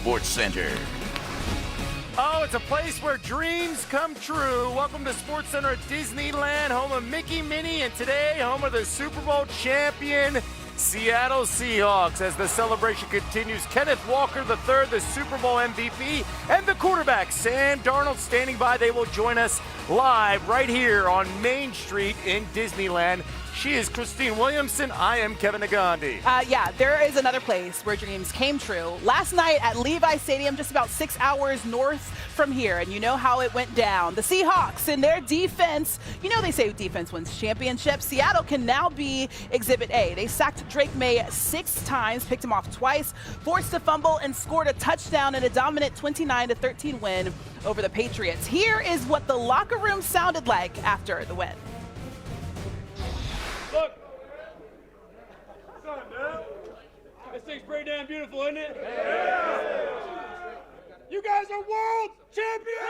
Sports Center. Oh, it's a place where dreams come true. Welcome to Sports Center at Disneyland, home of Mickey, Minnie, and today, home of the Super Bowl champion, Seattle Seahawks. As the celebration continues, Kenneth Walker III, the Super Bowl MVP, and the quarterback, Sam Darnold, standing by. They will join us live right here on Main Street in Disneyland. She is Christine Williamson. I am Kevin Nagandi. Yeah, there is another place where dreams came true. Last night at Levi Stadium, just about 6 hours north from here, and you know how it went down. The Seahawks and their defense, you know they say defense wins championships. Seattle can now be Exhibit A. They sacked Drake May 6 times, picked him off twice, forced a fumble, and scored a touchdown in a dominant 29-13 win over the Patriots. Here is what the locker room sounded like after the win. Look, what's up, man? This thing's pretty damn beautiful, isn't it? Yeah. You guys are world champions!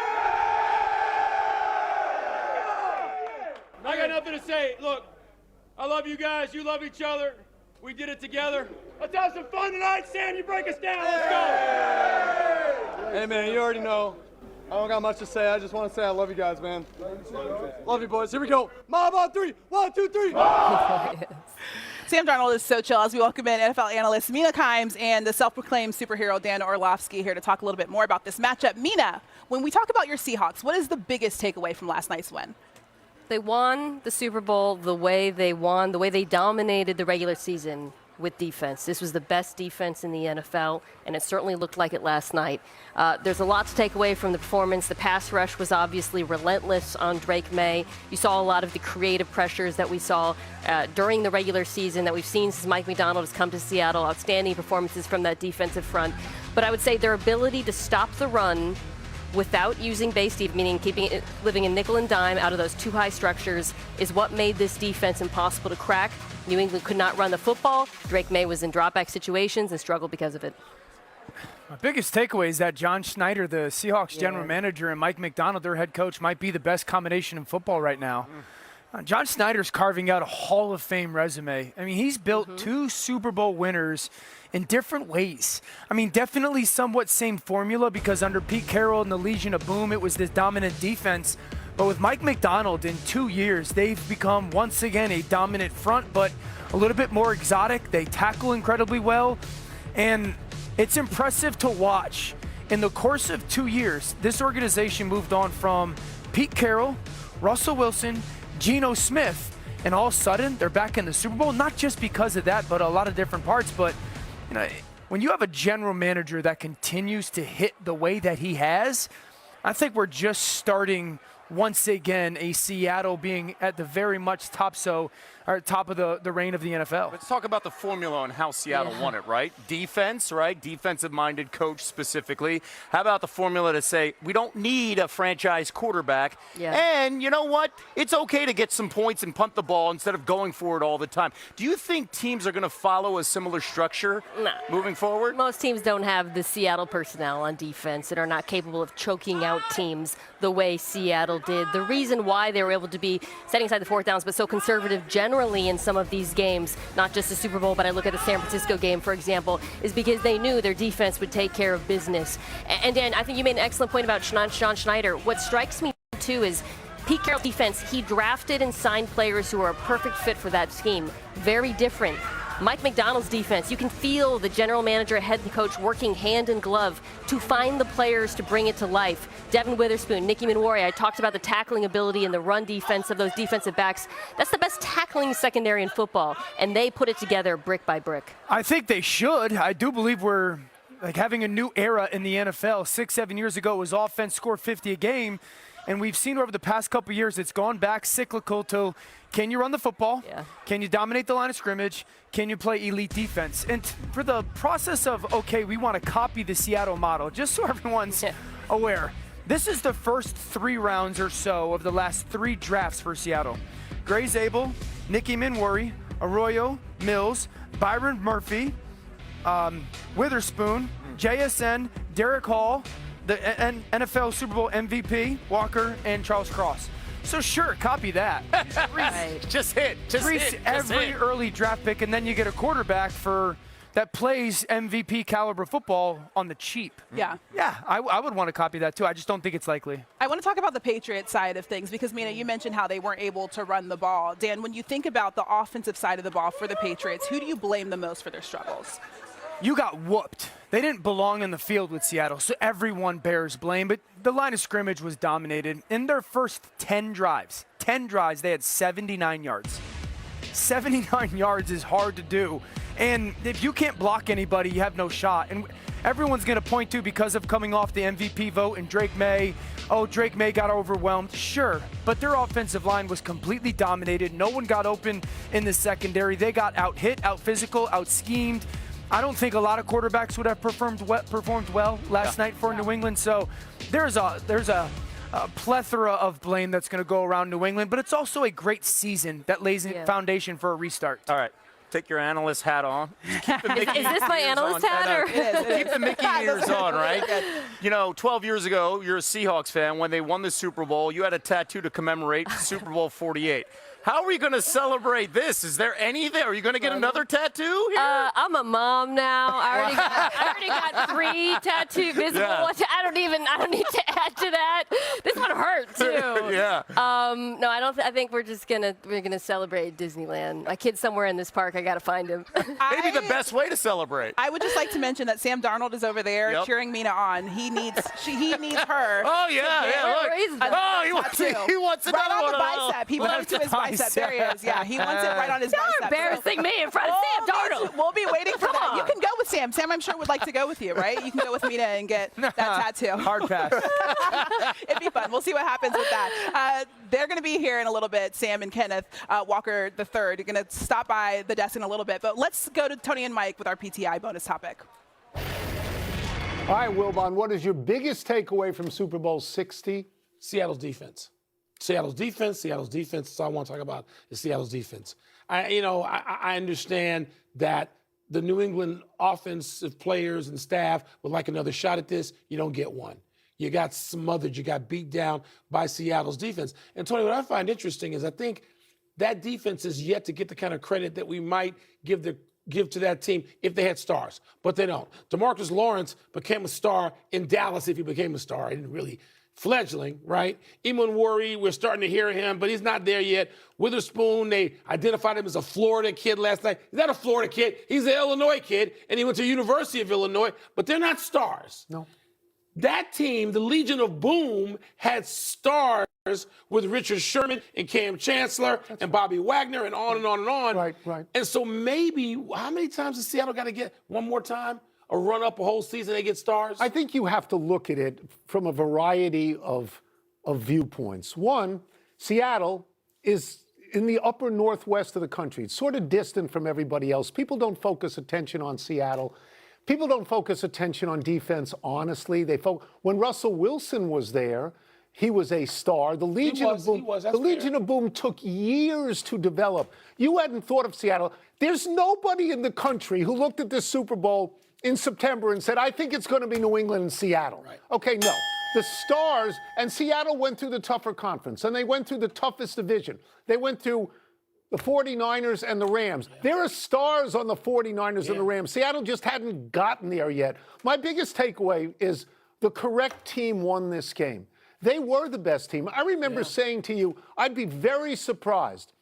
I got nothing to say. Look, I love you guys. You love each other. We did it together. Let's have some fun tonight. Sam, you break us down. Let's go. Hey, man, you already know. I don't got much to say. I just want to say I love you guys, man. Love you, boys. Here we go. Mob on 3. 1, 2, 3. Sam Darnold is so chill as we welcome in NFL analyst Mina Kimes and the self-proclaimed superhero Dan Orlovsky here to talk a little bit more about this matchup. Mina, when we talk about your Seahawks, what is the biggest takeaway from last night's win? They won the Super Bowl the way they won, the way they dominated the regular season with defense. This was the best defense in the NFL, and it certainly looked like it last night. There's a lot to take away from the performance. The pass rush was obviously relentless on Drake May. You saw a lot of the creative pressures that we saw during the regular season that we've seen since Mike Macdonald has come to Seattle. Outstanding performances from that defensive front. But I would say their ability to stop the run without using base deep, meaning living in nickel and dime out of those two high structures, is what made this defense impossible to crack. New England could not run the football. Drake May was in dropback situations and struggled because of it. My biggest takeaway is that John Schneider, the Seahawks general manager, and Mike Macdonald, their head coach, might be the best combination in football right now. John Schneider's carving out a Hall of Fame resume. I mean, he's built 2 Super Bowl winners in different ways. I mean, definitely somewhat same formula, because under Pete Carroll and the Legion of Boom, it was this dominant defense. But with Mike Macdonald, in 2 years, they've become once again a dominant front, but a little bit more exotic. They tackle incredibly well, and it's impressive to watch. In the course of 2 years, this organization moved on from Pete Carroll, Russell Wilson, Geno Smith, and all of a sudden they're back in the Super Bowl, not just because of that, but a lot of different parts. But you know, when you have a general manager that continues to hit the way that he has, I think we're just starting once again a Seattle being at the very much top of the reign of the NFL. Let's talk about the formula on how Seattle won it, right? Defense, right? Defensive-minded coach specifically. How about the formula to say, we don't need a franchise quarterback, and you know what? It's okay to get some points and punt the ball instead of going for it all the time. Do you think teams are going to follow a similar structure moving forward? Most teams don't have the Seattle personnel on defense and are not capable of choking out teams the way Seattle did. The reason why they were able to be setting aside the fourth downs but so conservative generally in some of these games, not just the Super Bowl, but I look at the San Francisco game, for example, is because they knew their defense would take care of business. And Dan, I think you made an excellent point about John Schneider. What strikes me too is Pete Carroll's defense. He drafted and signed players who are a perfect fit for that scheme. Very different. Mike Macdonald's defense, you can feel the general manager, head coach working hand in glove to find the players to bring it to life. Devin Witherspoon, Nicky Manwari, I talked about the tackling ability and the run defense of those defensive backs. That's the best tackling secondary in football, and they put it together brick by brick. I think they should. I do believe we're like having a new era in the NFL. 6-7 years ago, it was offense score 50 a game. And we've seen over the past couple of years, it's gone back cyclical to, can you run the football? Can you dominate the line of scrimmage? Can you play elite defense? And for the process of, okay, we want to copy the Seattle model, just so everyone's aware, this is the first 3 rounds or so of the last 3 drafts for Seattle. Gray Zabel, Nicky Manwari, Arroyo, Mills, Byron Murphy, Witherspoon, JSN, Derek Hall, the NFL Super Bowl MVP, Walker, and Charles Cross. So sure, copy that. Just hit. Every early draft pick, and then you get a quarterback for that plays MVP caliber football on the cheap. Yeah. Yeah, I would want to copy that too. I just don't think it's likely. I want to talk about the Patriots side of things because, Mina, you mentioned how they weren't able to run the ball. Dan, when you think about the offensive side of the ball for the Patriots, who do you blame the most for their struggles? You got whooped. They didn't belong in the field with Seattle, so everyone bears blame. But the line of scrimmage was dominated. In their first 10 drives, they had 79 yards. 79 yards is hard to do. And if you can't block anybody, you have no shot. And everyone's going to point to, because of coming off the MVP vote and Drake May, Drake May got overwhelmed. Sure, but their offensive line was completely dominated. No one got open in the secondary. They got out-hit, out-physical, out-schemed. I don't think a lot of quarterbacks would have performed well last night for New England. So there's a plethora of blame that's going to go around New England, but it's also a great season that lays a foundation for a restart. All right. Take your analyst hat on. Keep the Mickey Is this my ears analyst on. hat? Or? Keep the Mickey ears on, right? 12 years ago, you're a Seahawks fan. When they won the Super Bowl, you had a tattoo to commemorate Super Bowl 48. How are we going to celebrate this? Is there anything? Are you going to get another tattoo here? I'm a mom now. I already got 3 tattoo visible. Yeah. I don't need to add to that. This one hurt too. Yeah. No, I don't. I think we're gonna celebrate Disneyland. My kid's somewhere in this park. I gotta find him. Maybe the best way to celebrate. I would just like to mention that Sam Darnold is over there cheering Mina on. He needs her. Oh yeah, look. He wants another right on one the bicep. He went to his bicep. There he is. Yeah, he wants it right on his bicep. You're embarrassing me in front of Sam Darnold. We'll be waiting for that. You can go with Sam. Sam, I'm sure, would like to go with you, right? You can go with Mina and get that tattoo. Hard pass. It'd be fun. We'll see what happens with that. They're going to be here in a little bit, Sam and Kenneth Walker III. You're going to stop by the desk in a little bit. But let's go to Tony and Mike with our PTI bonus topic. All right, Wilbon, what is your biggest takeaway from Super Bowl 60? Seattle's defense. Seattle's defense. That's all I want to talk about is Seattle's defense. I understand that the New England offensive players and staff would like another shot at this. You don't get one. You got smothered. You got beat down by Seattle's defense. And Tony, what I find interesting is I think that defense is yet to get the kind of credit that we might give to that team if they had stars, but they don't. DeMarcus Lawrence became a star in Dallas if he became a star. He didn't really fledgling, right? Eamon Worry, we're starting to hear him, but he's not there yet. Witherspoon, they identified him as a Florida kid last night. He's not a Florida kid. He's an Illinois kid, and he went to the University of Illinois, but they're not stars. No. That team, the Legion of Boom, had stars with Richard Sherman and Cam Chancellor and Bobby Wagner and on and on and on. Right. And so maybe, how many times has Seattle got to get one more time? A run up a whole season, they get stars? I think you have to look at it from a variety of viewpoints. One, Seattle is in the upper northwest of the country. It's sort of distant from everybody else. People don't focus attention on Seattle. People don't focus attention on defense, honestly. When Russell Wilson was there, he was a star. The Legion of Boom took years to develop. You hadn't thought of Seattle. There's nobody in the country who looked at this Super Bowl in September and said, I think it's going to be New England and Seattle. Right. Okay, no. The Stars, and Seattle went through the tougher conference, and they went through the toughest division. They went through the 49ers and the Rams. Yeah. There are stars on the 49ers and the Rams. Seattle just hadn't gotten there yet. My biggest takeaway is the correct team won this game. They were the best team. I remember saying to you, I'd be very surprised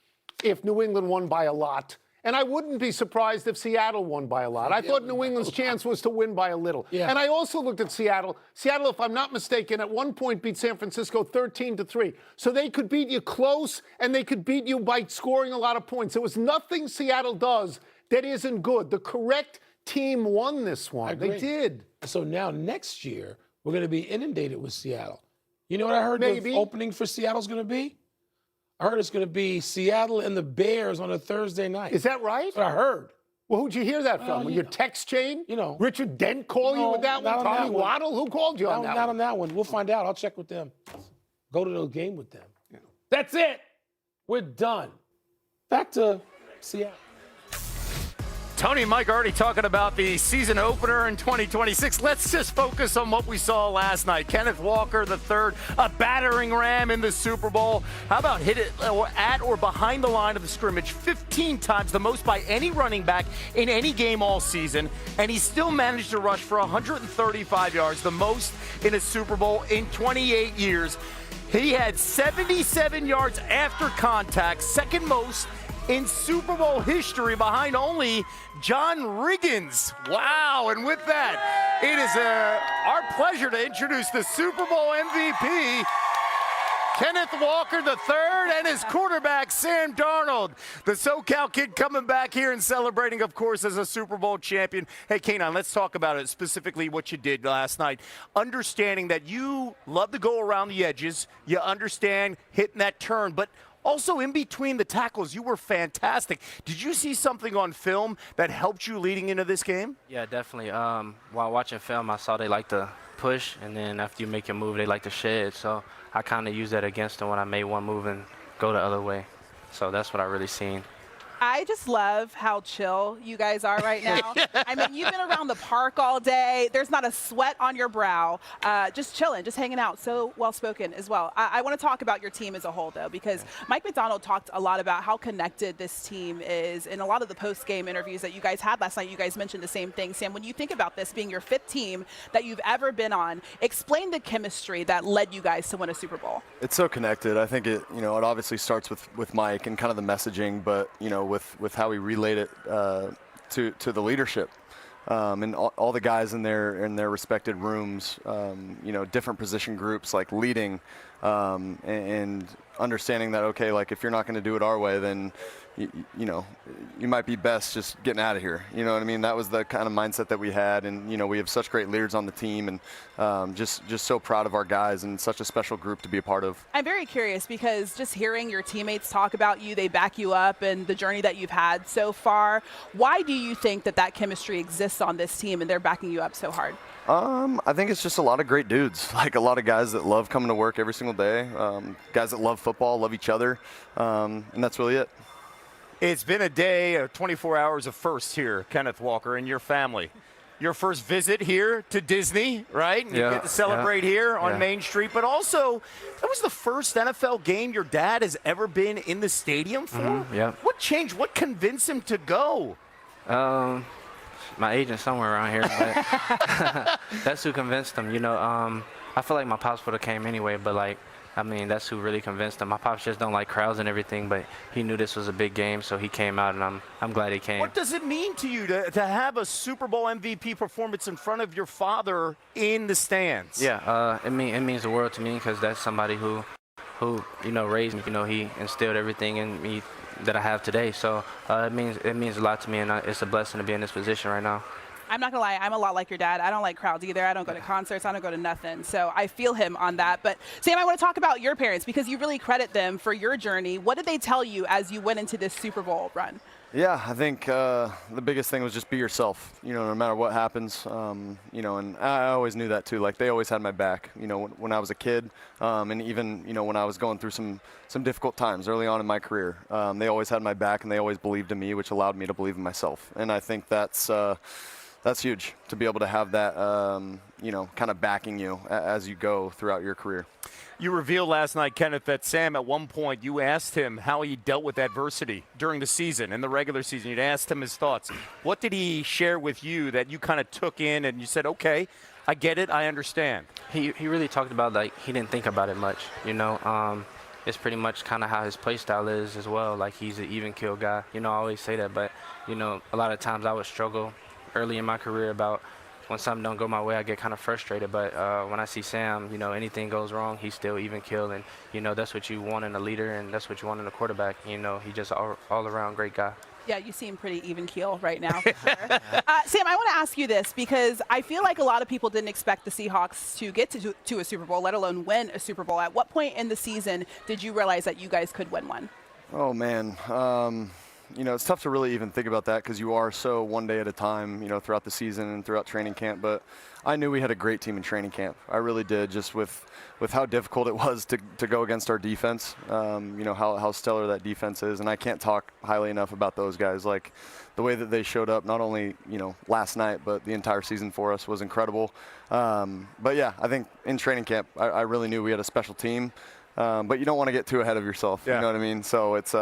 if New England won by a lot. And I wouldn't be surprised if Seattle won by a lot. I thought New England's chance was to win by a little. Yeah. And I also looked at Seattle. Seattle, if I'm not mistaken, at one point beat San Francisco 13-3. So they could beat you close, and they could beat you by scoring a lot of points. There was nothing Seattle does that isn't good. The correct team won this one. They did. So now next year, we're going to be inundated with Seattle. You know what I heard the opening for Seattle's going to be? I heard it's going to be Seattle and the Bears on a Thursday night. Is that right? That's what I heard. Well, who'd you hear that from? Your text chain? Richard Dent call you with that one? Tommy Waddle? Who called you on that one? Not on that one. We'll find out. I'll check with them. Go to the game with them. Yeah. That's it. We're done. Back to Seattle. Tony and Mike already talking about the season opener in 2026. Let's just focus on what we saw last night. Kenneth Walker III, a battering ram in the Super Bowl. How about hit it at or behind the line of the scrimmage 15 times, the most by any running back in any game all season, and he still managed to rush for 135 yards, the most in a Super Bowl in 28 years. He had 77 yards after contact, second most in Super Bowl history behind only John Riggins. Wow, and with that, it is our pleasure to introduce the Super Bowl MVP, Kenneth Walker III, and his quarterback, Sam Darnold. The SoCal kid coming back here and celebrating, of course, as a Super Bowl champion. Hey, Kanan, let's talk about it, specifically what you did last night. Understanding that you love to go around the edges, you understand hitting that turn, but also in between the tackles, you were fantastic. Did you see something on film that helped you leading into this game? Yeah, definitely. While watching film, I saw they like to push, and then after you make your move, they like to shed. So I kind of used that against them when I made one move and go the other way. So that's what I really seen. I just love how chill you guys are right now. I mean, you've been around the park all day. There's not a sweat on your brow. Just chilling, just hanging out. So well-spoken as well. I want to talk about your team as a whole, though, because Mike Macdonald talked a lot about how connected this team is. In a lot of the post-game interviews that you guys had last night, you guys mentioned the same thing. Sam, when you think about this being your 5th team that you've ever been on, explain the chemistry that led you guys to win a Super Bowl. It's so connected. I think it obviously starts with Mike and kind of the messaging, but, with how we relayed it to the leadership. And all the guys in their respected rooms, different position groups, like leading and understanding that, okay, like if you're not going to do it our way, then you might be best just getting out of here. You know what I mean? That was the kind of mindset that we had, and we have such great leaders on the team, and just so proud of our guys and such a special group to be a part of. I'm very curious because just hearing your teammates talk about you, they back you up and the journey that you've had so far. Why do you think that chemistry exists on this team and they're backing you up so hard? I think it's just a lot of great dudes, like a lot of guys that love coming to work every single day, guys that love football, love each other, and that's really it. It's been a day of 24 hours of firsts here, Kenneth Walker, and your family. Your first visit here to Disney, right? You get to celebrate here on Main Street, but also that was the first NFL game your dad has ever been in the stadium for? What changed? What convinced him to go? My agent somewhere around here, but that's who convinced him. I feel like my pops would have came anyway, but that's who really convinced him. My pops just don't like crowds and everything, but he knew this was a big game, so he came out, and I'm glad he came. What does it mean to you to have a Super Bowl MVP performance in front of your father in the stands? Yeah, it means the world to me because that's somebody who raised me. He instilled everything in me that I have today. So it means a lot to me, and it's a blessing to be in this position right now. I'm not gonna lie, I'm a lot like your dad. I don't like crowds either. I don't go to concerts. I don't go to nothing. So I feel him on that. But Sam, I want to talk about your parents because you really credit them for your journey. What did they tell you as you went into this Super Bowl run? Yeah, I think the biggest thing was just be yourself, no matter what happens, and I always knew that too. Like they always had my back, when I was a kid, and even, when I was going through some difficult times early on in my career, they always had my back and they always believed in me, which allowed me to believe in myself. And I think that's huge to be able to have that, kind of backing you as you go throughout your career. You revealed last night, Kenneth, that Sam, at one point, you asked him how he dealt with adversity during the season, in the regular season. You'd asked him his thoughts. What did he share with you that you kind of took in and you said, okay, I get it, I understand? He really talked about, he didn't think about it much, It's pretty much kind of how his play style is as well. Like, he's an even kill guy. I always say that, but, a lot of times I would struggle early in my career about when something don't go my way, I get kind of frustrated. But when I see Sam, anything goes wrong, he's still even kill. And, that's what you want in a leader, and that's what you want in a quarterback. He's just all-around great guy. Yeah, you seem pretty even keel right now. For sure. Sam, I want to ask you this because I feel like a lot of people didn't expect the Seahawks to get to a Super Bowl, let alone win a Super Bowl. At what point in the season did you realize that you guys could win one? Oh, man. it's tough to really even think about that because you are so one day at a time, throughout the season and throughout training camp. But I knew we had a great team in training camp. I really did, just with how difficult it was to go against our defense, how stellar that defense is. And I can't talk highly enough about those guys. Like, the way that they showed up, not only, last night, but the entire season for us was incredible. But yeah, I think in training camp, I really knew we had a special team. But you don't want to get too ahead of yourself. Yeah. You know what I mean? So it's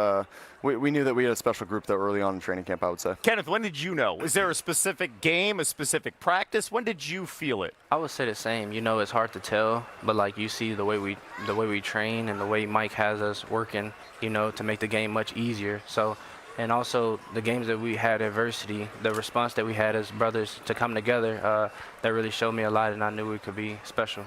we knew that we had a special group that early on in training camp, I would say. Kenneth, when did you know? Was there a specific game, a specific practice? When did you feel it? I would say the same. It's hard to tell, but like you see the way we train and the way Mike has us working, to make the game much easier. So, and also the games that we had adversity, the response that we had as brothers to come together, that really showed me a lot, and I knew we could be special.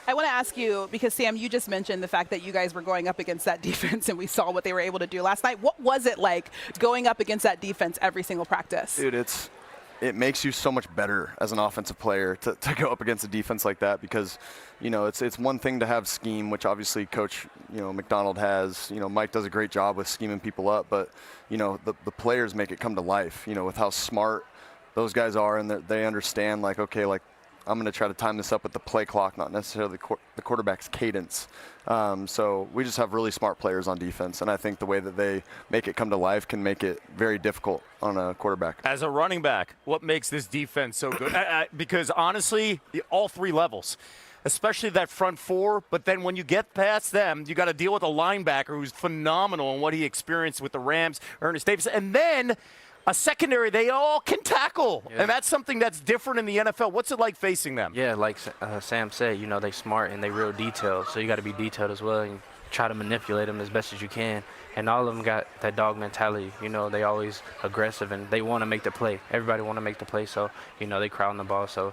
I want to ask you, because Sam, you just mentioned the fact that you guys were going up against that defense and we saw what they were able to do last night. What was it like going up against that defense every single practice? Dude, it makes you so much better as an offensive player to go up against a defense like that because, it's one thing to have scheme, which obviously Coach, McDonald has. Mike does a great job with scheming people up, but, the players make it come to life, with how smart those guys are and they understand, like, okay, like, I'm going to try to time this up with the play clock, not necessarily the quarterback's cadence. So we just have really smart players on defense, and I think the way that they make it come to life can make it very difficult on a quarterback. As a running back, what makes this defense so good? Because honestly, all three levels, especially that front four, but then when you get past them, you got to deal with a linebacker who's phenomenal in what he experienced with the Rams, Ernest Davis, and then a secondary they all can tackle, and that's something that's different in the NFL. What's it like facing them? Yeah, like Sam said, they smart and they real detailed, so you got to be detailed as well and try to manipulate them as best as you can. And all of them got that dog mentality. They always aggressive and they want to make the play. Everybody want to make the play, so they crowding the ball. So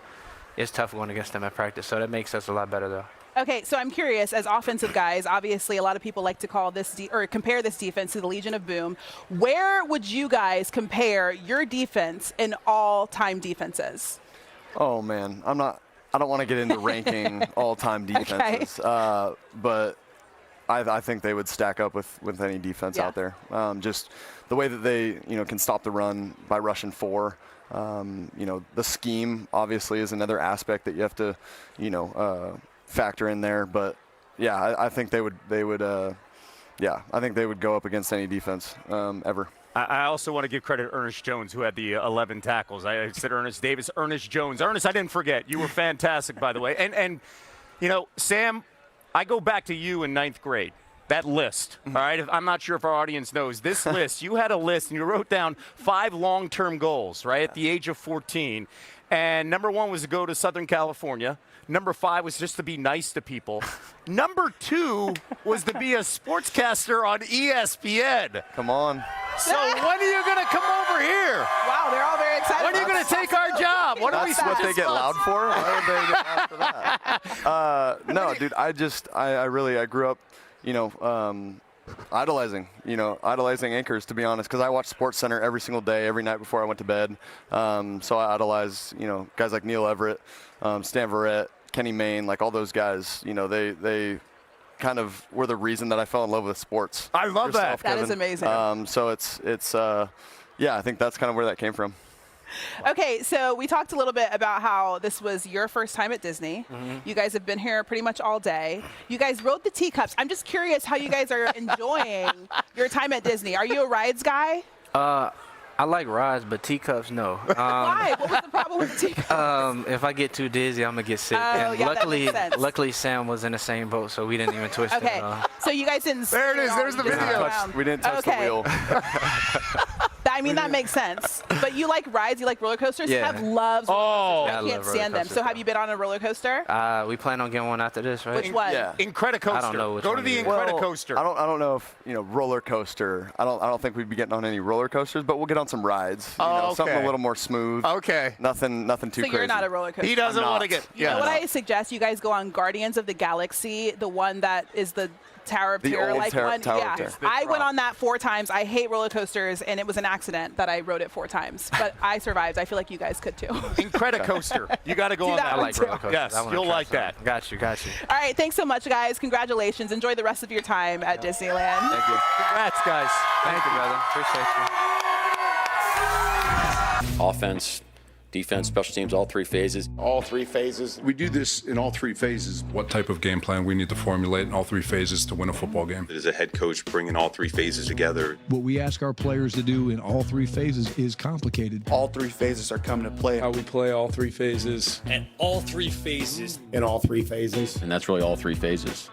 it's tough going against them at practice. So that makes us a lot better though. Okay, so I'm curious, as offensive guys, obviously a lot of people like to call this or compare this defense to the Legion of Boom. Where would you guys compare your defense in all-time defenses? Oh man, I don't want to get into ranking all-time defenses, but I think they would stack up with any defense out there. Just the way that they can stop the run by rushing four. The scheme obviously is another aspect that you have to factor in there, but yeah, I think they would I think they would go up against any defense ever. I also want to give credit to Ernest Jones, who had the 11 tackles. I said Ernest Davis, Ernest Jones. Ernest, I didn't forget. You were fantastic, by the way. And Sam, I go back to you in 9th grade. That list, all right? I'm not sure if our audience knows. This list, you had a list, and you wrote down 5 long-term goals, right, at the age of 14. And number 1 was to go to Southern California. Number 5 was just to be nice to people. Number 2 was to be a sportscaster on ESPN. Come on. So when are you going to come over here? Wow, they're all very excited. When are you going to take our job? What That's what they get loud for? Why would they get loud for that? No, dude, I grew up, idolizing anchors, to be honest, because I watched SportsCenter every single day, every night before I went to bed. So I idolize, guys like Neil Everett, Stan Verrett, Kenny Mayne, like all those guys. They kind of were the reason that I fell in love with sports. I love that. That is amazing. So it's I think that's kind of where that came from. Okay, so we talked a little bit about how this was your first time at Disney. You guys have been here pretty much all day. You guys rode the teacups. I'm just curious how you guys are enjoying your time at Disney. Are you a rides guy? I like rides, but teacups, no. Why? What was the problem with the teacups? If I get too dizzy, I'm gonna get sick. Oh, and yeah, that makes sense. luckily, Sam was in the same boat, so we didn't even twist it at all. So you guys didn't. There it is. There's the video. We didn't touch the wheel. I mean, that makes sense. But you like rides, you like roller coasters? Yeah. Have loves roller coasters. Yeah, I can't stand them. So have you been on a roller coaster? We plan on getting one after this, right? Which one? Yeah. Incredicoaster. I don't know which Go to one the it is. Incredicoaster. I don't know if roller coaster. I don't think we'd be getting on any roller coasters, but we'll get on some rides. Something a little more smooth. Okay. Nothing too crazy. So you're not a roller coaster. He doesn't I'm want to not. get. You know what I suggest? You guys go on Guardians of the Galaxy, the one that is the Tower of The Terror, old like Tower one. of Yeah, Terror. I went on that 4 times. I hate roller coasters, and it was an accident that I rode it 4 times. But I survived. I feel like you guys could too. Incredicoaster. You got to go Do on that that. I one like too. roller coasters. Yes, I wanna you'll try like some. that. Got you. All right, thanks so much, guys. Congratulations. Enjoy the rest of your time at Disneyland. Thank you. Congrats, guys. Thank you, brother. Appreciate you. Offense, defense, special teams, all 3 phases. All 3 phases. We do this in all 3 phases. What type of game plan we need to formulate in all 3 phases to win a football game. As a head coach, bringing all 3 phases together. What we ask our players to do in all 3 phases is complicated. All 3 phases are coming to play. How we play all 3 phases. And all 3 phases. In all 3 phases. And that's really all 3 phases.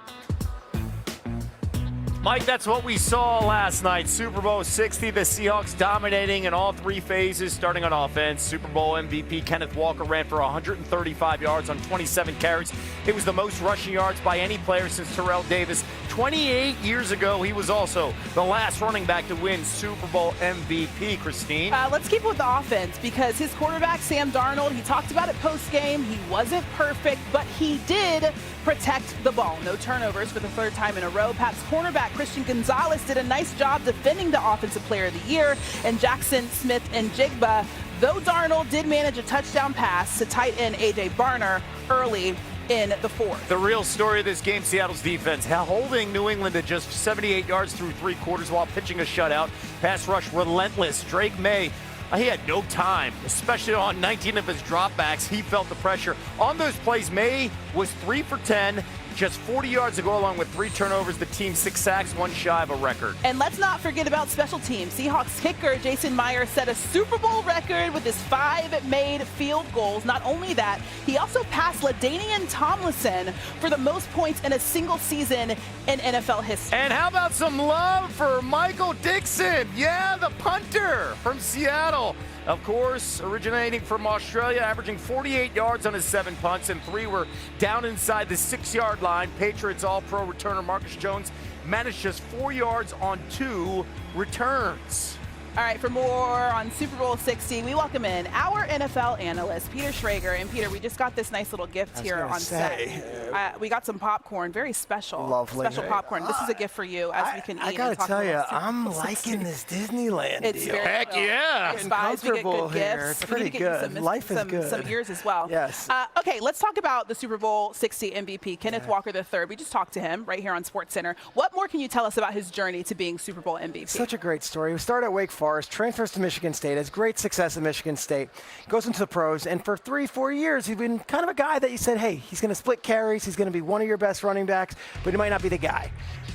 Mike, that's what we saw last night. Super Bowl 60, the Seahawks dominating in all 3 phases, starting on offense. Super Bowl MVP Kenneth Walker ran for 135 yards on 27 carries. It was the most rushing yards by any player since Terrell Davis. 28 years ago, he was also the last running back to win Super Bowl MVP, Christine. Let's keep with the offense because his quarterback, Sam Darnold, he talked about it post-game. He wasn't perfect, but he did protect the ball. No turnovers for the 3rd time in a row. Pats cornerback Christian Gonzalez did a nice job defending the Offensive Player of the Year. And Jackson Smith and Jigba, though Darnold did manage a touchdown pass to tight end A.J. Barner early in the 4th. The real story of this game, Seattle's defense, holding New England to just 78 yards through 3 quarters while pitching a shutout. Pass rush relentless. Drake May, he had no time, especially on 19 of his dropbacks. He felt the pressure. On those plays, May was 3 for 10, just 40 yards to go along with 3 turnovers. The team 6 sacks, 1 shy of a record. And let's not forget about special teams. Seahawks kicker Jason Meyer set a Super Bowl record with his 5 made field goals. Not only that, he also passed LaDainian Tomlinson for the most points in a single season in NFL history. And how about some love for Michael Dixon? Yeah, the punter from Seattle. Of course, originating from Australia, averaging 48 yards on his 7 punts, and 3 were down inside the 6-yard line. Patriots All-Pro returner Marcus Jones managed just 4 yards on 2 returns. All right, for more on Super Bowl 60, we welcome in our NFL analyst, Peter Schrager. And Peter, we just got this nice little gift here on set. We got some popcorn, very special. Lovely. Special popcorn. This is a gift for you as we can eat. I gotta tell you, I'm liking this Disneyland it's deal. Very Heck cool. yeah. It's spies, we get good here. gifts. It's We pretty need to get you good. Life is good. Some years as well. Yes. Okay, let's talk about the Super Bowl 60 MVP, Kenneth Walker III. We just talked to him right here on SportsCenter. What more can you tell us about his journey to being Super Bowl MVP? Such a great story. He started at Wake Forest, transfers to Michigan State, has great success at Michigan State, goes into the pros, and for 3-4 years, he's been kind of a guy that you said, hey, he's going to split carries, he's going to be one of your best running backs, but he might not be the guy.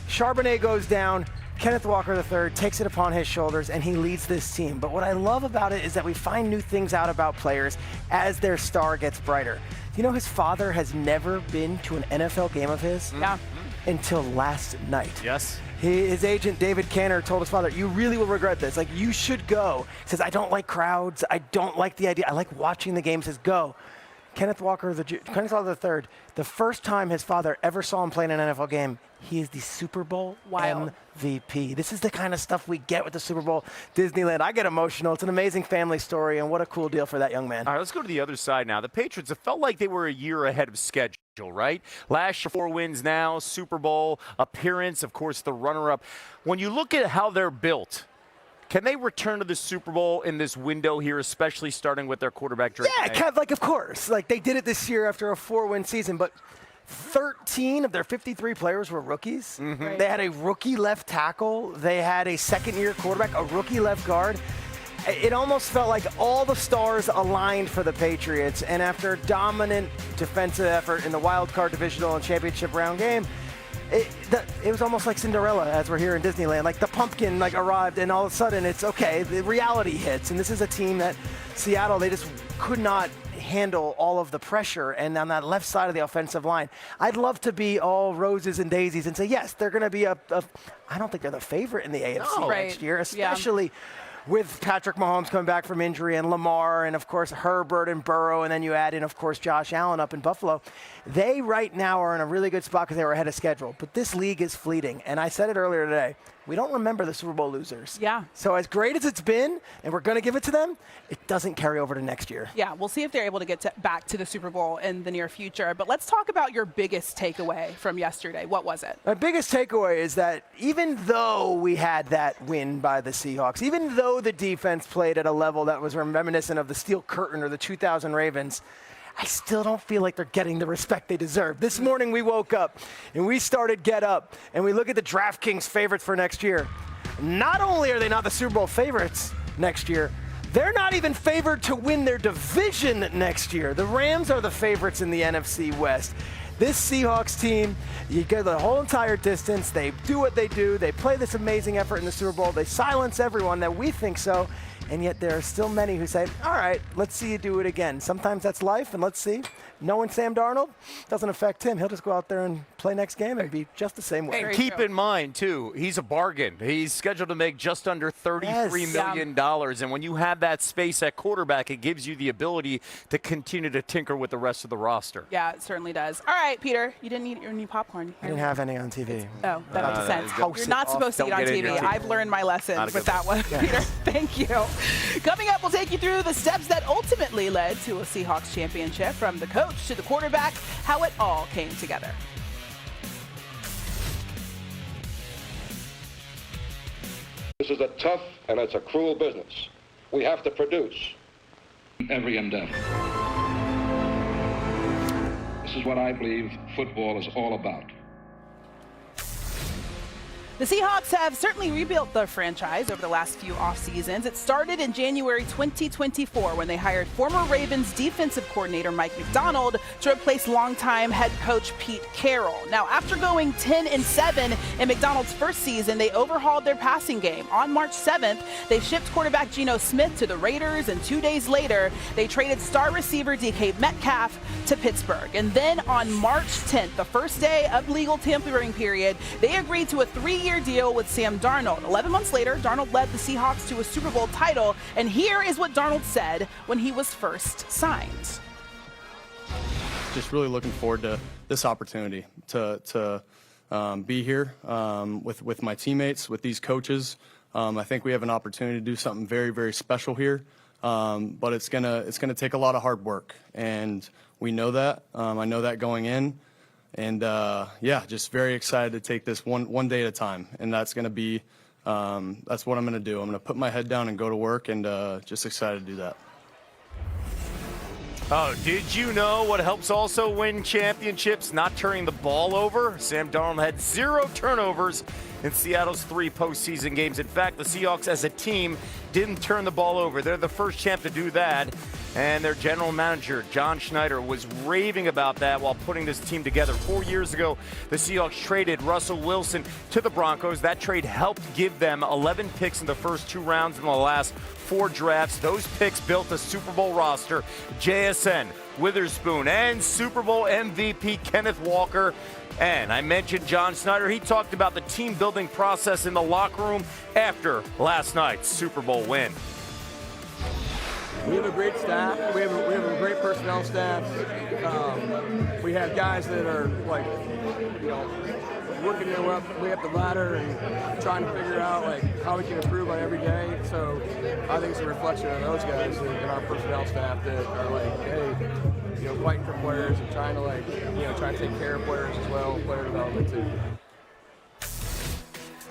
Charbonnet goes down, Kenneth Walker III takes it upon his shoulders, and he leads this team. But what I love about it is that we find new things out about players as their star gets brighter. You know, his father has never been to an NFL game of his until last night. Yes. His agent, David Canner, told his father, you really will regret this. Like, you should go. He says, I don't like crowds. I don't like the idea. I like watching the game. He says, go. Kenneth Walker III, the first time his father ever saw him play in an NFL game, he is the Super Bowl MVP. This is the kind of stuff we get with the Super Bowl. Disneyland, I get emotional. It's an amazing family story, and what a cool deal for that young man. All right, let's go to the other side now. The Patriots, it felt like they were a year ahead of schedule, right? Last year, 4 wins now, Super Bowl appearance, of course, the runner-up. When you look at how they're built, can they return to the Super Bowl in this window here, especially starting with their quarterback, Drake May? Yeah, of course. Like, they did it this year after a 4-win season, but 13 of their 53 players were rookies. Right. They had a rookie left tackle. They had a second-year quarterback, a rookie left guard. It almost felt like all the stars aligned for the Patriots, and after a dominant defensive effort in the wild card divisional and championship round game, it was almost like Cinderella as we're here in Disneyland. Like the pumpkin arrived, and all of a sudden it's okay. The reality hits, and this is a team that Seattle, they just could not handle all of the pressure. And on that left side of the offensive line, I'd love to be all roses and daisies and say, yes, they're going to be I don't think they're the favorite in the AFC next year, especially with Patrick Mahomes coming back from injury and Lamar and, of course, Herbert and Burrow, and then you add in, of course, Josh Allen up in Buffalo. They right now are in a really good spot because they were ahead of schedule. But this league is fleeting. And I said it earlier today. we don't remember the Super Bowl losers. Yeah. So as great as it's been, and we're going to give it to them, it doesn't carry over to next year. Yeah, we'll see if they're able to get back to the Super Bowl in the near future. But let's talk about your biggest takeaway from yesterday. What was it? My biggest takeaway is that even though we had that win by the Seahawks, even though the defense played at a level that was reminiscent of the Steel Curtain or the 2000 Ravens, I still don't feel like they're getting the respect they deserve. This morning we woke up and we started Get Up and we look at the DraftKings favorites for next year. Not only are they not the Super Bowl favorites next year, they're not even favored to win their division next year. The Rams are the favorites in the NFC West. This Seahawks team, you get the whole entire distance. They do what they do. They play this amazing effort in the Super Bowl. They silence everyone that we think so. And yet there are still many who say, all right, let's see you do it again. Sometimes that's life, and let's see. Knowing Sam Darnold doesn't affect him. He'll just go out there and play next game and be just the same way. And keep in mind, too, he's a bargain. He's scheduled to make just under $33 million. And when you have that space at quarterback, it gives you the ability to continue to tinker with the rest of the roster. Yeah, it certainly does. All right, Peter, you didn't eat your new popcorn. I didn't have any on TV. Oh, that makes sense. You're not supposed to eat on TV. I've learned my lesson with that one, Peter. Thank you. Coming up, we'll take you through the steps that ultimately led to a Seahawks championship, from the coach to the quarterback, how it all came together. This is a tough and it's a cruel business. We have to produce. Every endeavor. This is what I believe football is all about. The Seahawks have certainly rebuilt the franchise over the last few off seasons. It started in January 2024 when they hired former Ravens defensive coordinator Mike Macdonald to replace longtime head coach Pete Carroll. Now, after going 10-7 in Macdonald's first season, they overhauled their passing game. On March 7th, they shipped quarterback Geno Smith to the Raiders, and 2 days later, they traded star receiver DK Metcalf to Pittsburgh. And then on March 10th, the first day of legal tampering period, they agreed to a 3-year deal with Sam Darnold. 11 months later, Darnold led the Seahawks to a Super Bowl title, and here is what Darnold said when he was first signed. Just really looking forward to this opportunity to be here with my teammates, with these coaches. I think we have an opportunity to do something very, very special here, but it's gonna take a lot of hard work, and we know that. I know that going in. And yeah, just very excited to take this one day at a time, and that's going to be that's what I'm going to do. I'm going to put my head down and go to work, and just excited to do that. Oh, did you know what helps also win championships? Not turning the ball over. Sam Darnold had 0 turnovers in Seattle's 3 postseason games. In fact, the Seahawks as a team didn't turn the ball over. They're the first champ to do that. And their general manager, John Schneider, was raving about that while putting this team together. 4 years ago, the Seahawks traded Russell Wilson to the Broncos. That trade helped give them 11 picks in the first 2 rounds in the last 4 drafts. Those picks built a Super Bowl roster. JSN, Witherspoon, and Super Bowl MVP Kenneth Walker. And I mentioned John Schneider. He talked about the team-building process in the locker room after last night's Super Bowl win. We have a great staff. We have a great personnel staff. We have guys that are working their way up the ladder and trying to figure out how we can improve on every day. So I think it's a reflection of those guys and our personnel staff that are hey, fighting for players and trying to trying to take care of players as well, player development too.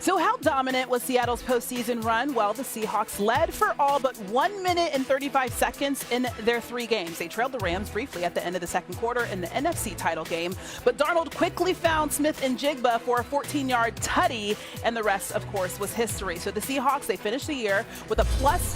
So how dominant was Seattle's postseason run? Well, the Seahawks led for all but 1 minute and 35 seconds in their 3 games. They trailed the Rams briefly at the end of the second quarter in the NFC title game, but Darnold quickly found Smith and Jigba for a 14-yard tutty, and the rest, of course, was history. So the Seahawks, they finished the year with a plus